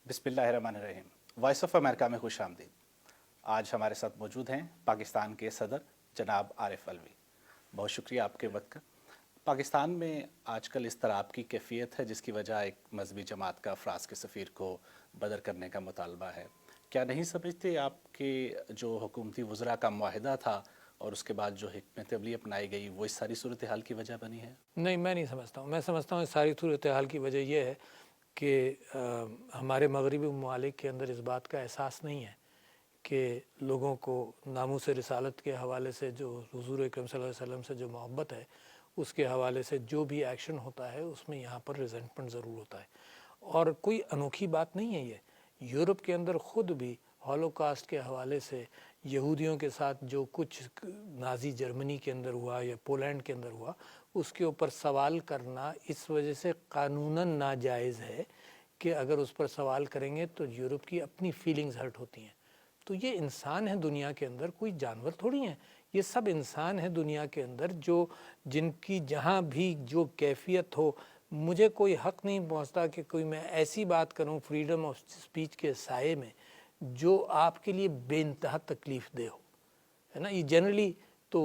Bismillah Rahman Rahim. Voice of America में खुश आमदीद। आज हमारे साथ मौजूद हैं पाकिस्तान के सदर जनाब आरिफ अलवी। बहुत शुक्रिया आपके वक्त का। पाकिस्तान में आजकल इस तरह आपकी कैफियत है जिसकी वजह एक मजहबी जमात का फ़्रांस के सफ़ीर को बदर करने का मुतालबा है। क्या नहीं समझते आपके जो हुकूमती वज़रा का मुआहदा था और उसके बाद जो हिकमत अमली अपनाई गई वो इस सारी सूरत हाल की वजह बनी है? नहीं, मैं नहीं समझता हूँ। मैं समझता हूँ इस सारी सूरत हाल की वजह यह है कि हमारे मगरबी ममालिक के अंदर इस बात का एहसास नहीं है कि लोगों को नामूस रिसालत के हवाले से जो हुज़ूर अकरम सल्लल्लाहु अलैहि वसल्लम से जो मोहब्बत है उसके हवाले से जो भी एक्शन होता है उसमें यहाँ पर रिजेंटमेंट ज़रूर होता है। और कोई अनोखी बात नहीं है ये। यूरोप के अंदर ख़ुद भी हॉलोकास्ट के हवाले से यहूदियों के साथ जो कुछ नाज़ी जर्मनी के अंदर हुआ या पोलैंड के अंदर हुआ उसके ऊपर सवाल करना इस वजह से कानूनन नाजायज़ है कि अगर उस पर सवाल करेंगे तो यूरोप की अपनी फीलिंग्स हर्ट होती हैं। तो ये इंसान है दुनिया के अंदर, कोई जानवर थोड़ी हैं। ये सब इंसान है दुनिया के अंदर जो जिनकी जहाँ भी जो कैफियत हो। मुझे कोई हक़ नहीं पहुँचता कि कोई मैं ऐसी बात करूँ फ्रीडम ऑफ स्पीच के साये में जो आपके लिए बेइंतहा तकलीफ़ दे हो, है ना। ये जनरली तो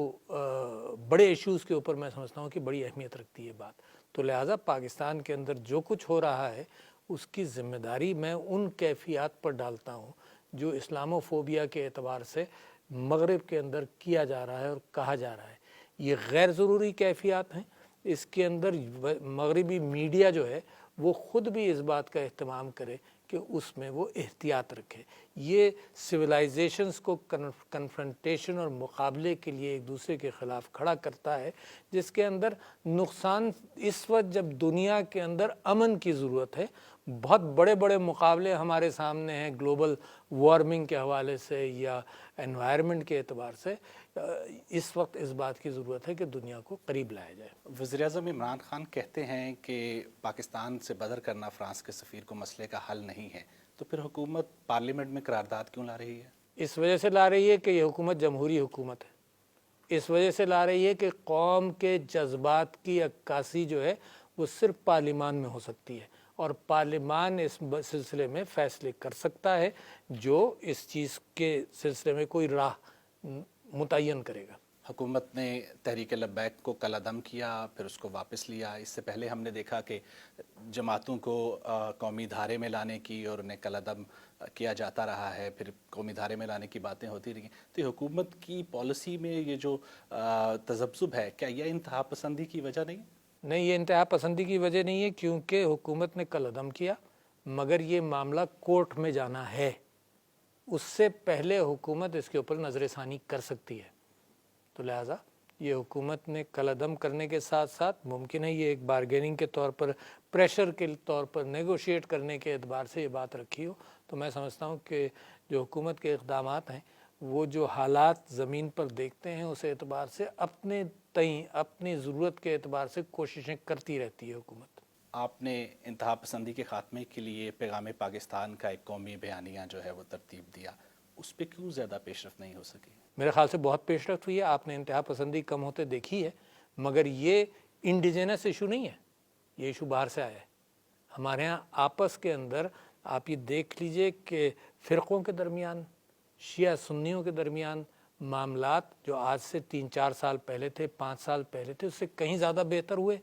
बड़े इश्यूज़ के ऊपर मैं समझता हूँ कि बड़ी अहमियत रखती है बात। तो लिहाजा पाकिस्तान के अंदर जो कुछ हो रहा है उसकी ज़िम्मेदारी मैं उन कैफियत पर डालता हूँ जो इस्लामोफोबिया के एतबार से मगरब के अंदर किया जा रहा है और कहा जा रहा है। ये गैर ज़रूरी कैफियत हैं। इसके अंदर मगरबी मीडिया जो है वो ख़ुद भी इस बात का एहतमाम करे कि उसमें वो एहतियात रखे। ये सिविलाइजेशंस को कन्फ्रंटेशन और मुकाबले के लिए एक दूसरे के ख़िलाफ़ खड़ा करता है, जिसके अंदर नुकसान इस वक्त जब दुनिया के अंदर अमन की ज़रूरत है। बहुत बड़े बड़े मुकाबले हमारे सामने हैं ग्लोबल वार्मिंग के हवाले से या एनवायरनमेंट के एतबार से। इस वक्त इस बात की ज़रूरत है कि दुनिया को करीब लाया जाए। वज़ीर-ए-आज़म इमरान खान कहते हैं कि पाकिस्तान से बदर करना फ़्रांस के सफ़ीर को मसले का हल नहीं है, तो फिर हुकूमत पार्लियामेंट में करारदाद क्यों ला रही है? इस वजह से ला रही है कि ये हुकूमत जमहूरी हुकूमत है। इस वजह से ला रही है कि कौम के जज्बात की अक्कासी जो है वो सिर्फ पार्लिमान में हो सकती है और पार्लिमान इस सिलसिले में फ़ैसले कर सकता है जो इस चीज़ के सिलसिले में कोई राह मुतय्यन करेगा। हुकूमत ने तहरीक लब्बैक को कलअदम किया, फिर उसको वापस लिया। इससे पहले हमने देखा कि जमातों को कौमी धारे में लाने की और उन्हें कलअदम किया जाता रहा है, फिर कौमी धारे में लाने की बातें होती रही। तो हुकूमत की पॉलिसी में ये जो तज़ब्ज़ुब है, क्या यह इंतहा पसंदी की वजह नहीं? नहीं, ये इंतहा पसंदी की वजह नहीं है, क्योंकि हुकूमत ने कलअदम किया मगर ये मामला कोर्ट में जाना है। उससे पहले हुकूमत इसके ऊपर नज़रसानी कर सकती है। तो लिहाजा ये हुकूमत ने कलअदम करने के साथ साथ मुमकिन है ये एक बारगेनिंग के तौर पर, प्रेशर के तौर पर नेगोशिएट करने के एतबार से ये बात रखी हो। तो मैं समझता हूँ कि जो हुकूमत के इक़दामात हैं वो जो हालात ज़मीन पर देखते हैं उस एतबार से अपने तय अपनी ज़रूरत के एतबार से कोशिशें करती रहती है हुकूमत। आपने इंतहा पसंदी के ख़ात्मे के लिए पैगाम पाकिस्तान का एक कौमी बयानिया जो है वो तरतीब दिया, उस पर क्यों ज़्यादा पेशरफ नहीं हो सकी? मेरे ख़्याल से बहुत पेशरफ हुई है। आपने इंतहा पसंदी कम होते देखी है, मगर ये इंडिजिनस इशू नहीं है, ये इशू बाहर से आया है। हमारे यहाँ आपस के अंदर आप ये देख लीजिए कि फ़िरक़ों के दरमियान, शिया सुन्नियों के दरमियान मामलात जो आज से 3-4 साल पहले थे, 5 साल पहले थे, उससे कहीं ज़्यादा बेहतर हुए।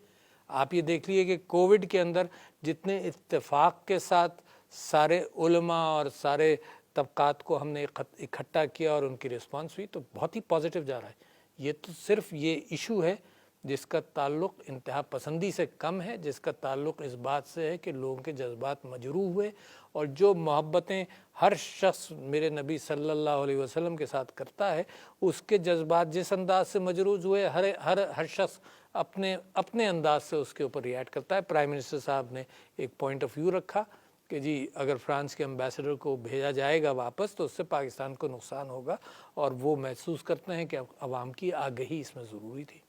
आप ये देख लीजिए कि कोविड के अंदर जितने इत्तेफाक के साथ सारे उलमा और सारे तबक़ात को हमने इकट्ठा किया और उनकी रिस्पांस हुई, तो बहुत ही पॉजिटिव जा रहा है। ये तो सिर्फ ये इशू है जिसका ताल्लुक़ इंतहा पसंदी से कम है, जिसका ताल्लुक़ इस बात से है कि लोगों के जज्बात मजरूह हुए और जो मोहब्बतें हर शख्स मेरे नबी सल्लल्लाहु अलैहि वसल्लम के साथ करता है उसके जज्बात जिस अंदाज से मजरूह हुए हर शख्स अपने अपने अंदाज से उसके ऊपर रिएक्ट करता है। प्राइम मिनिस्टर साहब ने एक पॉइंट ऑफ व्यू रखा कि जी अगर फ्रांस के एम्बेसडर को भेजा जाएगा वापस तो उससे पाकिस्तान को नुकसान होगा और वो महसूस करते हैं कि अवाम की आगही इसमें ज़रूरी थी।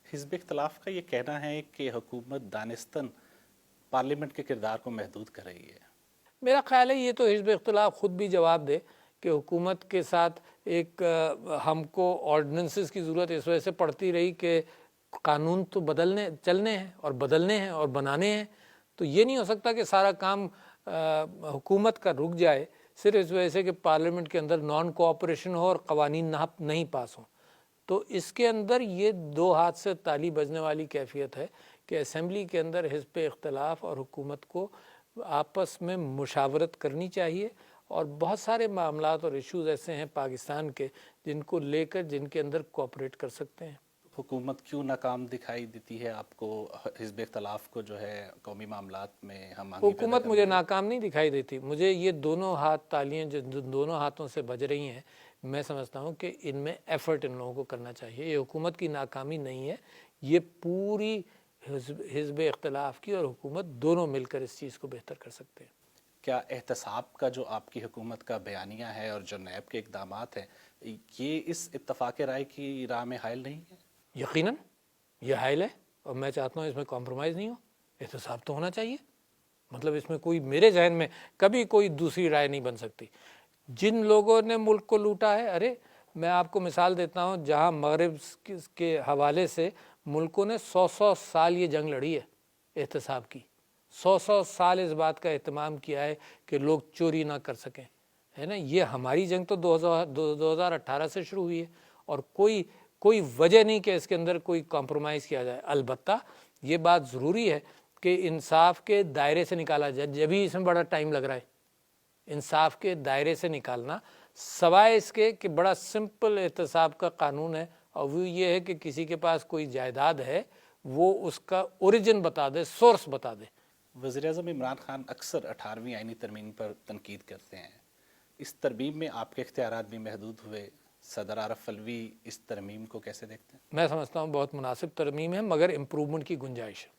हिज़्ब इख्तिलाफ का ये कहना है कि हुकूमत दानिस्तन पार्लियामेंट के किरदार को महदूद कर रही है। मेरा ख़्याल है ये तो हिज़्ब इख्तिलाफ ख़ुद भी जवाब दे कि हुकूमत के साथ एक हमको ऑर्डिनेंसेस की ज़रूरत इस वजह से पड़ती रही कि कानून तो चलने हैं और बदलने हैं और बनाने हैं। तो ये नहीं हो सकता कि सारा काम हुकूमत का रुक जाए सिर्फ इस वजह से कि पार्लियामेंट के अंदर नॉन कोऑपरेशन हो और क़वानीन नहीं पास हों, तो इसके अंदर ये दो हाथ से ताली बजने वाली कैफियत है कि असेंबली के अंदर हिज़्ब इख्तलाफ और हुकूमत को आपस में मुशावरत करनी चाहिए। और बहुत सारे मामलात और इश्यूज़ ऐसे हैं पाकिस्तान के जिनको लेकर जिनके अंदर कोऑपरेट कर सकते हैं। हुकूमत क्यों नाकाम दिखाई देती है आपको हिज़्ब इख्तलाफ को जो है कौमी मामलात में हम हुकूमत मुझे नाकाम नहीं दिखाई देती, मुझे ये दोनों हाथ तालियां जो दोनों हाथों से बज रही हैं, मैं समझता हूँ कि इनमें एफ़र्ट इन लोगों को करना चाहिए। ये हुकूमत की नाकामी नहीं है, ये पूरी हिज़्ब इख्तलाफ की और हुकूमत दोनों मिलकर इस चीज़ को बेहतर कर सकते हैं। क्या एहतसाब का जो आपकी हुकूमत का बयानिया है और जो नैब के इक़दामात हैं, ये इस इत्तफ़ाक़ राय की राह में हायल नहीं है? यकीनन ये हायल है और मैं चाहता हूँ इसमें कॉम्प्रोमाइज़ नहीं हो, एहतसाब तो होना चाहिए। मतलब इसमें कोई, मेरे जहन में कभी कोई दूसरी राय नहीं बन सकती। जिन लोगों ने मुल्क को लूटा है, अरे मैं आपको मिसाल देता हूँ, जहाँ मगरिब के हवाले से मुल्कों ने 100 साल ये जंग लड़ी है एहतसाब की, 100 साल इस बात का एहतमाम किया है कि लोग चोरी ना कर सकें, है ना। ये हमारी जंग तो 2018 से शुरू हुई है और कोई वजह नहीं कि इसके अंदर कोई कॉम्प्रोमाइज़ किया जाए। अलबत्ता ये बात ज़रूरी है कि इंसाफ के दायरे से निकाला जाए, जब भी इसमें बड़ा टाइम लग रहा है इंसाफ के दायरे से निकालना, सवाए इसके कि बड़ा सिंपल एहतसाब का कानून है और वो ये है कि किसी के पास कोई जायदाद है वो उसका ओरिजिन बता दे, सोर्स बता दे। वज़ीर-ए-आज़म इमरान खान अक्सर 18वीं आईनी तरमीम पर तनकीद करते हैं, इस तरमीम में आपके इख्तियारात भी महदूद हुए, सदर आरिफ अलवी इस तरमीम को कैसे देखते हैं? मैं समझता हूँ बहुत मुनासिब तरमीम है, मगर इम्प्रूवमेंट की गुंजाइश है,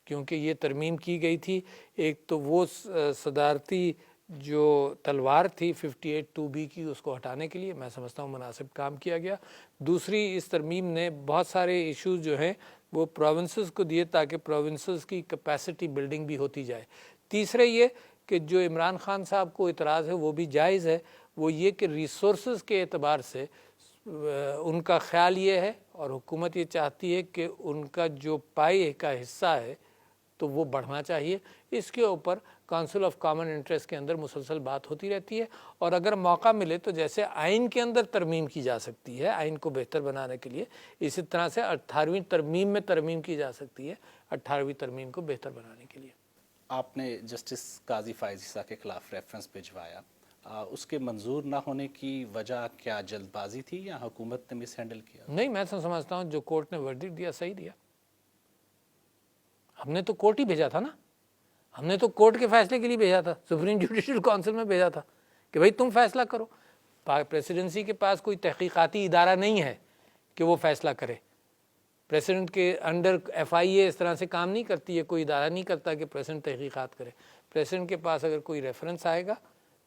क्योंकि ये तरमीम की गई थी, एक तो वो सदारती जो तलवार थी 58(2)B की, उसको हटाने के लिए मैं समझता हूँ मुनासिब काम किया गया। दूसरी, इस तरमीम ने बहुत सारे इश्यूज़ जो हैं वो प्रोविंसेस को दिए ताकि प्रोविंसेस की कैपेसिटी बिल्डिंग भी होती जाए। तीसरे ये कि जो इमरान खान साहब को इतराज़ है वो भी जायज़ है, वो ये कि रिसोर्सेज के एतबार से उनका ख्याल ये है और हुकूमत ये चाहती है कि उनका जो पाई का हिस्सा है तो वो बढ़ना चाहिए। इसके ऊपर काउंसिल ऑफ कॉमन इंटरेस्ट के अंदर मुसलसल बात होती रहती है और अगर मौका मिले तो जैसे आइन के अंदर तरमीम की जा सकती है आइन को बेहतर बनाने के लिए, इसी तरह से 18वीं तरमीम में तरमीम की जा सकती है 18वीं तरमीम को बेहतर बनाने के लिए। आपने जस्टिस काजी फ़ायज़ ईसा के ख़िलाफ़ रेफरेंस भिजवाया, उसके मंजूर ना होने की वजह क्या जल्दबाजी थी या हुकूमत ने मिस हैंडल किया? नहीं, मैं तो समझता हूँ जो कोर्ट ने वर्डिक्ट दिया सही दिया। हमने तो कोर्ट ही भेजा था ना, हमने तो कोर्ट के फैसले के लिए भेजा था, सुप्रीम जुडिशल काउंसिल में भेजा था कि भाई तुम फैसला करो। प्रेसिडेंसी के पास कोई तहकीकाती इदारा नहीं है कि वो फैसला करे। प्रेसिडेंट के अंडर FIA इस तरह से काम नहीं करती है, कोई इदारा नहीं करता कि प्रेसिडेंट तहकीकात करे। प्रेसिडेंट के पास अगर कोई रेफरेंस आएगा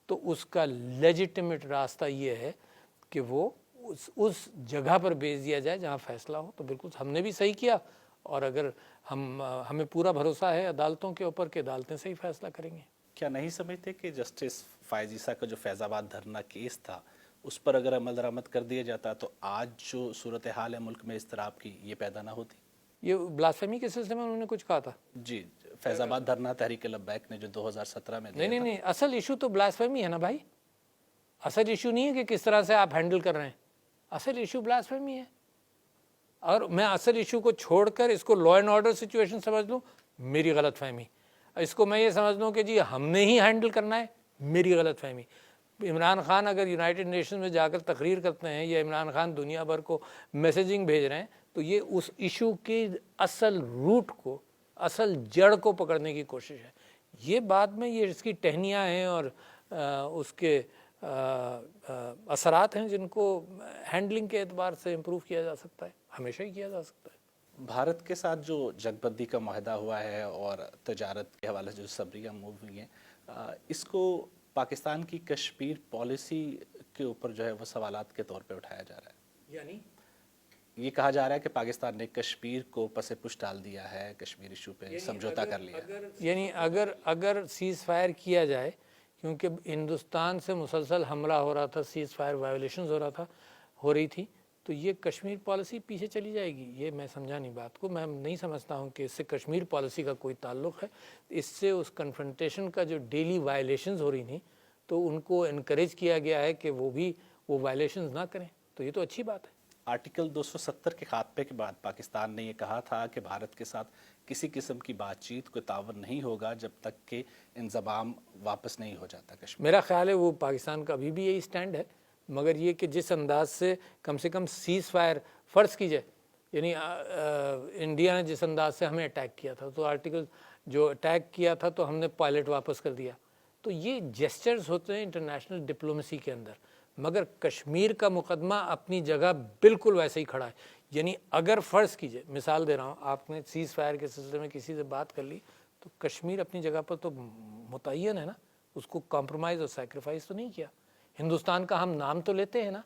तो उसका लेजिटिमेट रास्ता ये है कि वो उस जगह पर भेज दिया जाए जहाँ फैसला हो। तो बिल्कुल हमने भी सही किया और अगर हमें पूरा भरोसा है अदालतों के ऊपर कि अदालतें सही फैसला करेंगी। क्या नहीं समझते कि जस्टिस फ़ायज़ ईसा का जो फैज़ाबाद धरना केस था उस पर अगर अमल दरामद कर दिया जाता तो आज जो सूरत हाल है मुल्क में इज़्तिराब की, ये पैदा ना होती? ये ब्लास्फेमी के सिलसिले में उन्होंने कुछ कहा था? जी, फैज़ाबाद धरना तहरीक लब्बैक ने जो 2017 में दिया नहीं, असल इशू तो ब्लास्फेमी है ना भाई। असल इशू नहीं है कि किस तरह से आप हैंडल कर रहे हैं, असल इशू ब्लास्फेमी है। और मैं असल इशू को छोड़कर इसको लॉ एंड ऑर्डर सिचुएशन समझ लूँ, मेरी गलत फहमी। इसको मैं ये समझ लूँ कि जी हमने ही हैंडल करना है, मेरी गलत फहमी। इमरान खान अगर यूनाइटेड नेशन में जाकर तकरीर करते हैं या इमरान खान दुनिया भर को मैसेजिंग भेज रहे हैं तो ये उस इशू की असल रूट को, असल जड़ को पकड़ने की कोशिश है। ये बाद में ये इसकी टहनियाँ हैं और उसके असरात हैं जिनको हैंडलिंग के एतबार से इम्प्रूव किया जा सकता है, हमेशा ही किया जा सकता है। भारत के साथ जो जंगबंदी का माहदा हुआ है और तजारत के हवाले से जो सबरियाँ मूव हुई हैं, इसको पाकिस्तान की कश्मीर पॉलिसी के ऊपर जो है वो सवालात के तौर पे उठाया जा रहा है। यानी ये कहा जा रहा है कि पाकिस्तान ने कश्मीर को पसे पुश डाल दिया है, कश्मीर इशू पे समझौता कर लिया है। यानी अगर सीज़ फायर किया जाए, क्योंकि हिंदुस्तान से मुसलसल हमला हो रहा था, सीज़ फायर वायोलेशंस हो रही थी, تو یہ کشمیر پالیسی پیچھے چلی جائے گی. یہ میں سمجھا نہیں بات کو. میں نہیں سمجھتا ہوں کہ اس سے کشمیر پالیسی کا کوئی تعلق ہے. اس سے اس کنفرنٹیشن کا جو ڈیلی وائلیشنز ہو رہی تھیں تو ان کو انکریج کیا گیا ہے کہ وہ بھی وہ وائلیشنز نہ کریں. تو یہ تو اچھی بات ہے. آرٹیکل 270 کے خاتمے کے بعد پاکستان نے یہ کہا تھا کہ بھارت کے ساتھ کسی قسم کی بات چیت کو تعاون نہیں ہوگا جب تک کہ انضمام واپس نہیں ہو جاتا کشمیر. میرا خیال ہے وہ پاکستان کا ابھی بھی یہی سٹینڈ ہے. مگر یہ کہ جس انداز سے کم سیز فائر فرض کیجئے، یعنی انڈیا نے جس انداز سے ہمیں اٹیک کیا تھا تو آرٹیکل جو اٹیک کیا تھا تو ہم نے پائلٹ واپس کر دیا. تو یہ جیسچرز ہوتے ہیں انٹرنیشنل ڈپلومیسی کے اندر. مگر کشمیر کا مقدمہ اپنی جگہ بالکل ویسے ہی کھڑا ہے. یعنی اگر فرض کیجئے، مثال دے رہا ہوں، آپ نے سیز فائر کے سلسلے میں کسی سے بات کر لی تو کشمیر اپنی جگہ پر تو متعین ہے نا، اس کو کمپرومائز اور سیکریفائز تو نہیں کیا. ہندوستان کا ہم نام تو لیتے ہیں نا.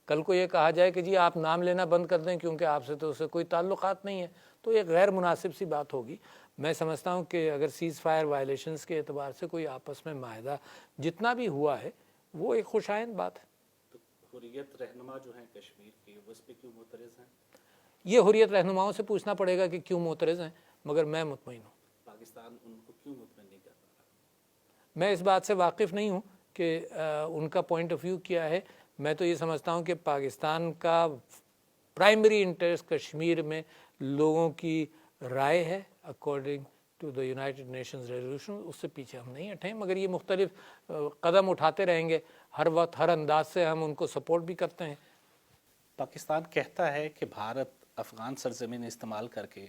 کل کو یہ کہا جائے کہ جی آپ نام لینا بند کر دیں کیونکہ آپ سے تو اسے کوئی تعلقات نہیں ہے، تو یہ غیر مناسب سی بات ہوگی. میں سمجھتا ہوں کہ اگر سیز فائر وائلیشنز کے اعتبار سے کوئی آپس میں معاہدہ جتنا بھی ہوا ہے وہ ایک خوش آئند بات ہے. تو حریت رہنما جو ہیں کشمیر کی، وہ اس پہ کیوں معترض ہیں؟ یہ حریت رہنماؤں سے پوچھنا پڑے گا کہ کیوں معترض ہیں، مگر میں مطمئن ہوں. پاکستان ان کو کیوں مطمئن نہیں کر پا رہا؟ میں اس بات سے واقف نہیں ہوں کہ ان کا پوائنٹ آف ویو کیا ہے. میں تو یہ سمجھتا ہوں کہ پاکستان کا پرائمری انٹرسٹ کشمیر میں لوگوں کی رائے ہے according to the United Nations resolution. اس سے پیچھے ہم نہیں ہٹیں، مگر یہ مختلف قدم اٹھاتے رہیں گے. ہر وقت ہر انداز سے ہم ان کو سپورٹ بھی کرتے ہیں. پاکستان کہتا ہے کہ بھارت افغان سرزمین استعمال کر کے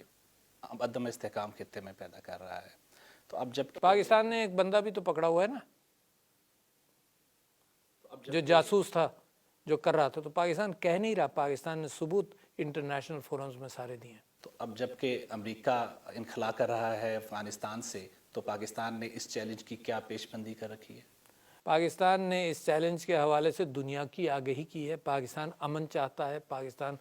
عدم استحکام خطے میں پیدا کر رہا ہے. تو اب جب پاکستان نے ایک بندہ بھی تو پکڑا ہوا ہے نا، جو جاسوس تھا، جو کر رہا تھا. تو پاکستان کہہ نہیں رہا، پاکستان نے ثبوت انٹرنیشنل فورمز میں سارے دیے ہیں. تو اب جب کہ امریکہ انخلا کر رہا ہے افغانستان سے، تو پاکستان نے اس چیلنج کی کیا پیش بندی کر رکھی ہے؟ پاکستان نے اس چیلنج کے حوالے سے دنیا کی آگہی کی ہے. پاکستان امن چاہتا ہے، پاکستان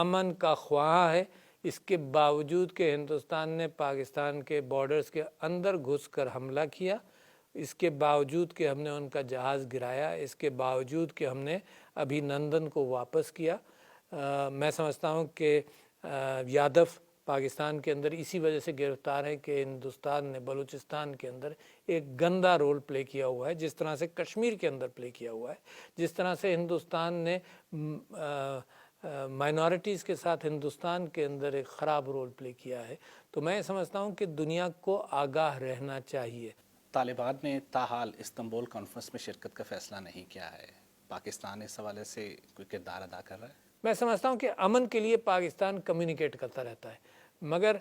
امن کا خواہاں ہے. اس کے باوجود کہ ہندوستان نے پاکستان کے بارڈرز کے اندر گھس کر حملہ کیا، اس کے باوجود کہ ہم نے ان کا جہاز گرایا، اس کے باوجود کہ ہم نے ابھی نندن کو واپس کیا. میں سمجھتا ہوں کہ یادو پاکستان کے اندر اسی وجہ سے گرفتار ہے کہ ہندوستان نے بلوچستان کے اندر ایک گندا رول پلے کیا ہوا ہے، جس طرح سے کشمیر کے اندر پلے کیا ہوا ہے، جس طرح سے ہندوستان نے مائنورٹیز کے ساتھ ہندوستان کے اندر ایک خراب رول پلے کیا ہے. تو میں سمجھتا ہوں کہ دنیا کو آگاہ رہنا چاہیے. طالبان نے تاحال استنبول کانفرنس میں شرکت کا فیصلہ نہیں کیا ہے. پاکستان اس حوالے سے کوئی کردار ادا کر رہا ہے؟ میں سمجھتا ہوں کہ امن کے لیے پاکستان کمیونیکیٹ کرتا رہتا ہے، مگر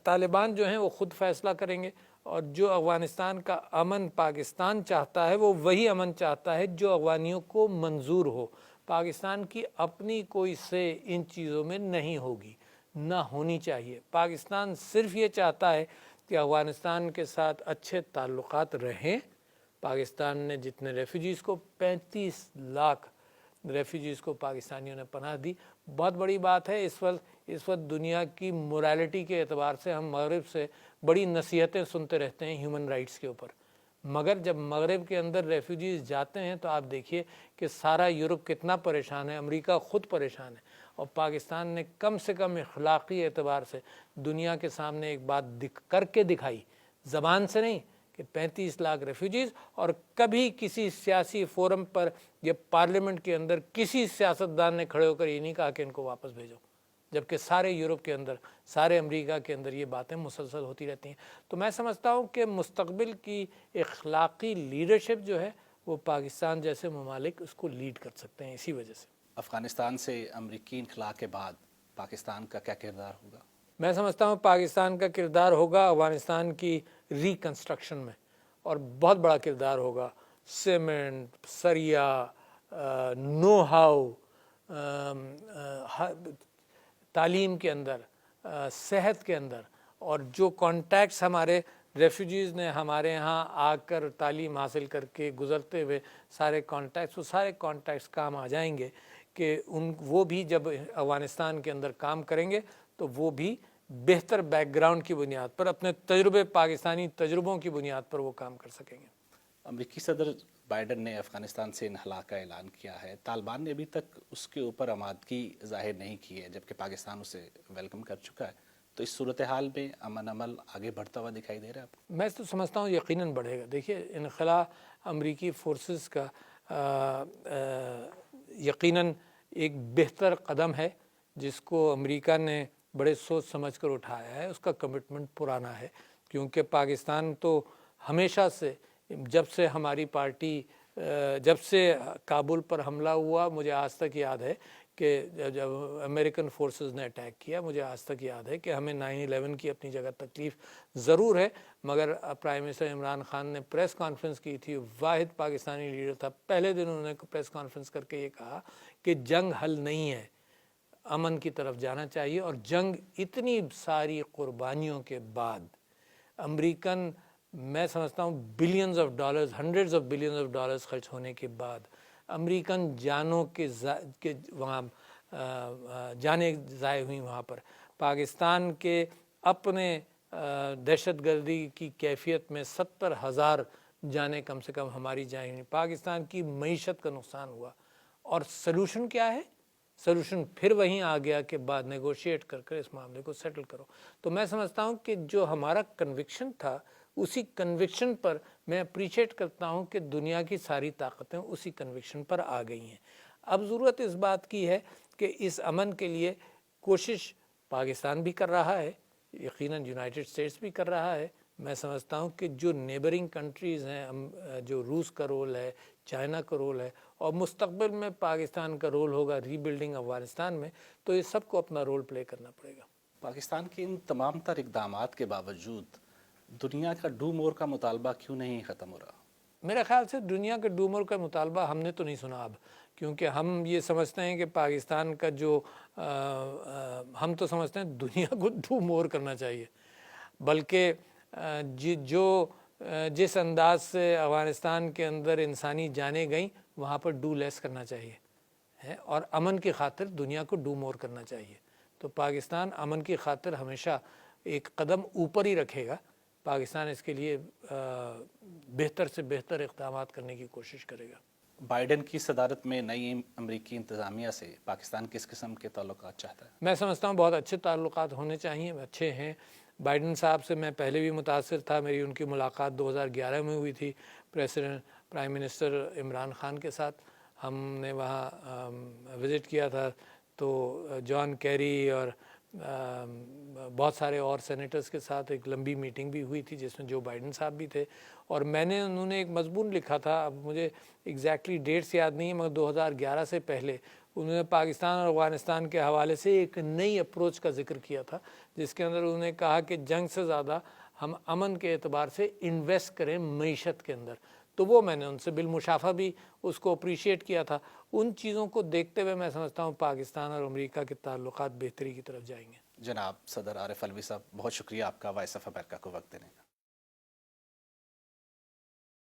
طالبان جو ہیں وہ خود فیصلہ کریں گے. اور جو افغانستان کا امن پاکستان چاہتا ہے وہ وہی امن چاہتا ہے جو افغانیوں کو منظور ہو. پاکستان کی اپنی کوئی سے ان چیزوں میں نہیں ہوگی، نہ ہونی چاہیے. پاکستان صرف یہ چاہتا ہے کہ افغانستان کے ساتھ اچھے تعلقات رہیں. پاکستان نے جتنے ریفیوجیز کو 35 لاکھ ریفیوجیز کو پاکستانیوں نے پناہ دی، بہت بڑی بات ہے. اس وقت دنیا کی مورالٹی کے اعتبار سے ہم مغرب سے بڑی نصیحتیں سنتے رہتے ہیں ہیومن رائٹس کے اوپر، مگر جب مغرب کے اندر ریفیوجیز جاتے ہیں تو آپ دیکھیے کہ سارا یورپ کتنا پریشان ہے، امریکہ خود پریشان ہے. اور پاکستان نے کم سے کم اخلاقی اعتبار سے دنیا کے سامنے ایک بات کر کے دکھائی، زبان سے نہیں، کہ 35 لاکھ ریفیوجیز. اور کبھی کسی سیاسی فورم پر یا پارلیمنٹ کے اندر کسی سیاستدان نے کھڑے ہو کر یہ نہیں کہا کہ ان کو واپس بھیجو، جبکہ سارے یورپ کے اندر، سارے امریکہ کے اندر یہ باتیں مسلسل ہوتی رہتی ہیں. تو میں سمجھتا ہوں کہ مستقبل کی اخلاقی لیڈرشپ جو ہے وہ پاکستان جیسے ممالک اس کو لیڈ کر سکتے ہیں. اسی وجہ سے افغانستان سے امریکی انخلا کے بعد پاکستان کا کیا کردار ہوگا؟ میں سمجھتا ہوں پاکستان کا کردار ہوگا افغانستان کی ریکنسٹرکشن میں، اور بہت بڑا کردار ہوگا. سیمنٹ، سریا، نو ہاؤ، تعلیم کے اندر، صحت کے اندر، اور جو کانٹیکٹس ہمارے ریفیوجیز نے ہمارے ہاں آ کر تعلیم حاصل کر کے گزرتے ہوئے سارے کانٹیکٹس، وہ سارے کانٹیکٹس کام آ جائیں گے کہ وہ بھی جب افغانستان کے اندر کام کریں گے تو وہ بھی بہتر بیک گراؤنڈ کی بنیاد پر، اپنے تجربے، پاکستانی تجربوں کی بنیاد پر وہ کام کر سکیں گے. امریکی صدر بائیڈن نے افغانستان سے انخلا کا اعلان کیا ہے، طالبان نے ابھی تک اس کے اوپر آمادگی ظاہر نہیں کی ہے جبکہ پاکستان اسے ویلکم کر چکا ہے، تو اس صورتحال میں امن عمل آگے بڑھتا ہوا دکھائی دے رہا ہے آپ کو؟ میں تو سمجھتا ہوں یقیناً بڑھے گا. دیکھیے انخلا امریکی فورسز کا یقیناً ایک بہتر قدم ہے جس کو امریکہ نے بڑے سوچ سمجھ کر اٹھایا ہے. اس کا کمٹمنٹ پرانا ہے کیونکہ پاکستان تو ہمیشہ سے جب سے ہماری پارٹی جب سے کابل پر حملہ ہوا مجھے آج تک یاد ہے کہ جب امریکن فورسز نے اٹیک کیا مجھے آج تک یاد ہے کہ ہمیں 9/11 کی اپنی جگہ تکلیف ضرور ہے، مگر پرائم منسٹر عمران خان نے پریس کانفرنس کی تھی، واحد پاکستانی لیڈر تھا، پہلے دن انہوں نے پریس کانفرنس کر کے یہ کہا کہ جنگ حل نہیں ہے، امن کی طرف جانا چاہیے. اور جنگ اتنی ساری قربانیوں کے بعد امریکن میں سمجھتا ہوں billions of dollars, hundreds of billions of dollars خرچ ہونے کے بعد امریکن جانوں کے وہاں جانیں ضائع ہوئیں، وہاں پر پاکستان کے اپنے دہشت گردی کی کیفیت میں 70,000 جانیں کم سے کم ہماری جائیں، پاکستان کی معیشت کا نقصان ہوا. اور سلوشن کیا ہے؟ سلوشن پھر وہیں آ گیا کہ بعد نیگوشیٹ کر کر اس معاملے کو سیٹل کرو. تو میں سمجھتا ہوں کہ جو ہمارا کنوکشن تھا اسی کنوکشن پر میں اپریشیٹ کرتا ہوں کہ دنیا کی ساری طاقتیں اسی کنوکشن پر آ گئی ہیں. اب ضرورت اس بات کی ہے کہ اس امن کے لیے کوشش پاکستان بھی کر رہا ہے، یقیناً یونائٹڈ اسٹیٹس بھی کر رہا ہے. میں سمجھتا ہوں کہ جو نیبرنگ کنٹریز ہیں، جو روس کا رول ہے، چائنا کا رول ہے، اور مستقبل میں پاکستان کا رول ہوگا ری بلڈنگ افغانستان میں، تو یہ سب کو اپنا رول پلے کرنا پڑے گا. پاکستان کے ان تمام تر اقدامات کے باوجود دنیا کا ڈو مور کا مطالبہ کیوں نہیں ختم ہو رہا؟ میرے خیال سے دنیا کے ڈو مور کا مطالبہ ہم نے تو نہیں سنا اب، کیونکہ ہم یہ سمجھتے ہیں کہ پاکستان کا جو ہم تو سمجھتے ہیں دنیا کو ڈو مور کرنا چاہیے، بلکہ جس انداز سے افغانستان کے اندر انسانی جانیں گئیں وہاں پر ڈو لیس کرنا چاہیے اور امن کی خاطر دنیا کو ڈو مور کرنا چاہیے. تو پاکستان امن کی خاطر ہمیشہ ایک قدم اوپر ہی رکھے گا. پاکستان اس کے لیے بہتر سے بہتر اقدامات کرنے کی کوشش کرے گا. بائیڈن کی صدارت میں نئی امریکی انتظامیہ سے پاکستان کس قسم کے تعلقات چاہتا ہے؟ میں سمجھتا ہوں بہت اچھے تعلقات ہونے چاہیے، اچھے ہیں. بائیڈن صاحب سے میں پہلے بھی متاثر تھا، میری ان کی ملاقات 2011 میں ہوئی تھی پرائم منسٹر عمران خان کے ساتھ. ہم نے وہاں وزٹ کیا تھا تو جان کیری اور بہت سارے اور سینیٹرز کے ساتھ ایک لمبی میٹنگ بھی ہوئی تھی جس میں جو بائیڈن صاحب بھی تھے. اور انہوں نے ایک مضمون لکھا تھا، اب مجھے ایگزیکٹلی ڈیٹس یاد نہیں ہے، مگر 2011 سے پہلے انہوں نے پاکستان اور افغانستان کے حوالے سے ایک نئی اپروچ کا ذکر کیا تھا، جس کے اندر انہوں نے کہا کہ جنگ سے زیادہ ہم امن کے اعتبار سے انویسٹ کریں معیشت کے اندر. تو وہ میں نے ان سے بالمشافہ بھی اس کو اپریشیٹ کیا تھا. ان چیزوں کو دیکھتے ہوئے میں سمجھتا ہوں پاکستان اور امریکہ کے تعلقات بہتری کی طرف جائیں گے. جناب صدر عارف علوی صاحب، بہت شکریہ آپ کا وائس آف امریکہ کو وقت دینے کا.